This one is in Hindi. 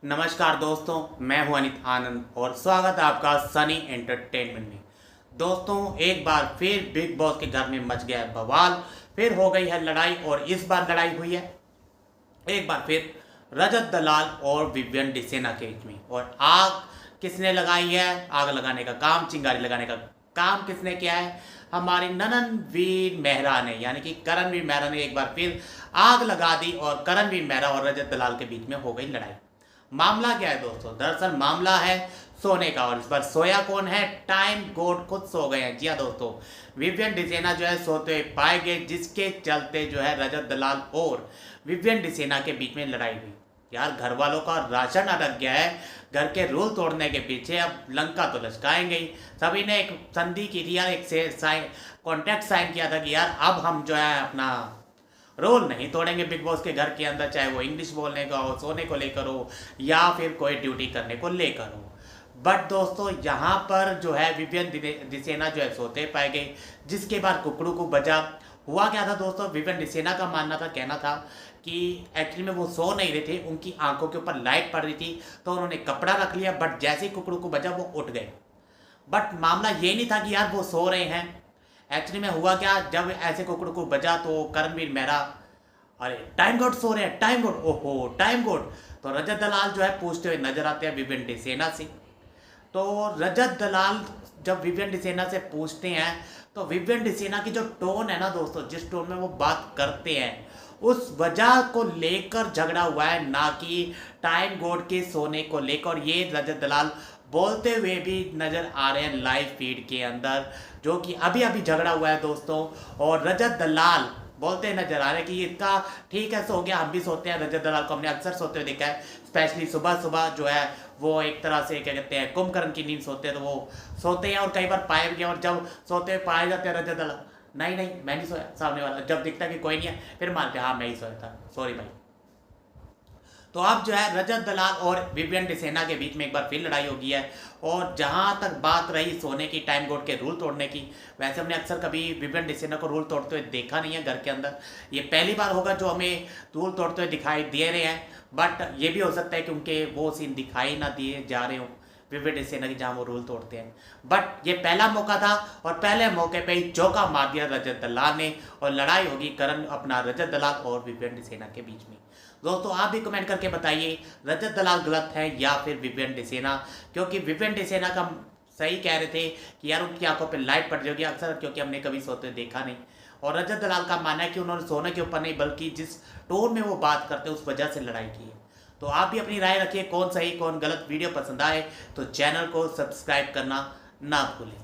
नमस्कार दोस्तों, मैं हूं अनित आनंद और स्वागत है आपका सनी एंटरटेनमेंट में। दोस्तों, एक बार फिर बिग बॉस के घर में मच गया है बवाल। फिर हो गई है लड़ाई और इस बार लड़ाई हुई है एक बार फिर रजत दलाल और विवियन डिसेना के बीच में। और आग किसने लगाई है? आग लगाने का काम, चिंगारी लगाने का काम किसने किया है? हमारे नननवीर मेहरा ने, यानी कि करणवीर मेहरा ने एक बार फिर आग लगा दी और करणवीर मेहरा और रजत दलाल के बीच में हो गई लड़ाई। मामला क्या है दोस्तों? दरअसल मामला है सोने का। और इस बार सोया कौन है? टाइम गोड खुद सो गए हैं। जी हाँ दोस्तों, विवियन डिसेना जो है सोते हुए पाए गए, जिसके चलते जो है रजत दलाल और विवियन डिसेना के बीच में लड़ाई हुई। यार, घर वालों का राशन अटक गया है। घर के रूल तोड़ने के पीछे अब लंका तो लचकाएंगे ही। सभी ने एक संधि की थी यार, एक कॉन्ट्रैक्ट साइन किया था कि यार अब हम जो है अपना रोल नहीं तोड़ेंगे बिग बॉस के घर के अंदर, चाहे वो इंग्लिश बोलने का हो, सोने को लेकर हो, या फिर कोई ड्यूटी करने को लेकर हो। बट दोस्तों, यहाँ पर जो है विवियन डिसेना जो है सोते पाए गए, जिसके बाद कुकड़ू को बजा। हुआ क्या था दोस्तों? विवियन डिसेना का मानना था, कहना था कि एक्चुअली में वो सो नहीं रहे थे, उनकी आंखों के ऊपर लाइट पड़ रही थी, तो उन्होंने कपड़ा रख लिया। बट जैसे ही कुकड़ू को बजा वो उठ गए। बट मामला ये नहीं था कि यार वो सो रहे हैं। एक्चुअली में हुआ क्या, जब ऐसे कुकड़ू को बजा तो करणवीर मेहरा, अरे टाइम गॉड सो रहे हैं, टाइम गॉड, ओहो टाइम गॉड। तो रजत दलाल जो है पूछते हुए नजर आते हैं विवियन डिसेना से। तो रजत दलाल जब विवियन डिसेना से पूछते हैं तो विवियन डिसेना की जो टोन है ना दोस्तों, जिस टोन में वो बात करते हैं, उस वजह को लेकर झगड़ा हुआ है, ना कि टाइम गॉड के सोने को लेकर। ये रजत दलाल बोलते हुए भी नजर आ रहे हैं लाइव फीड के अंदर, जो कि अभी अभी झगड़ा हुआ है दोस्तों। और रजत दलाल बोलते नजर आ रहे हैं कि इसका ठीक है, सो गया, हम भी सोते हैं। रजत दलाल को हमने अक्सर सोते हुए देखा है, स्पेशली सुबह सुबह जो है वो एक तरह से क्या कहते हैं, कुंभकर्ण की नींद सोते हैं, तो वो सोते हैं। और कई बार पाए भी हैं, और जब सोते हुए पाए जाते हैं रजत दलाल, नहीं नहीं मैं नहीं सोया, सामने वाला जब दिखता है कि कोई नहीं है, फिर मानते हाँ मैं ही सोया था, सॉरी भाई। तो अब जो है रजत दलाल और विवियन डिसेना के बीच में एक बार फिर लड़ाई हो गई है। और जहां तक बात रही सोने की, टाइम गोड के रूल तोड़ने की, वैसे हमने अक्सर कभी विवियन डिसेना को रूल तोड़ते हुए देखा नहीं है घर के अंदर। ये पहली बार होगा जो हमें रूल तोड़ते हुए दिखाई दे रहे हैं। बट ये भी हो सकता है कि उनके वो सीन दिखाई ना दिए जा रहे हों विवियन डिसेना की, जहाँ वो रूल तोड़ते हैं। बट ये पहला मौका था और पहले मौके पे ही चौका मार दिया रजत दलाल ने, और लड़ाई होगी करण अपना रजत दलाल और विवियन डिसेना के बीच में। दोस्तों, आप भी कमेंट करके बताइए रजत दलाल गलत है या फिर विवियन डिसेना, क्योंकि विवियन डिसेना का सही कह रहे थे कि यार उनकी आंखों पे लाइट पड़ जाएगी अक्सर, क्योंकि हमने कभी सोते देखा नहीं। और रजत दलाल का मानना है कि उन्होंने सोने के ऊपर नहीं, बल्कि जिस टोन में वो बात करते हैं उस वजह से लड़ाई की है। तो आप भी अपनी राय रखिए, कौन सही कौन गलत। वीडियो पसंद आए तो चैनल को सब्सक्राइब करना ना भूलें।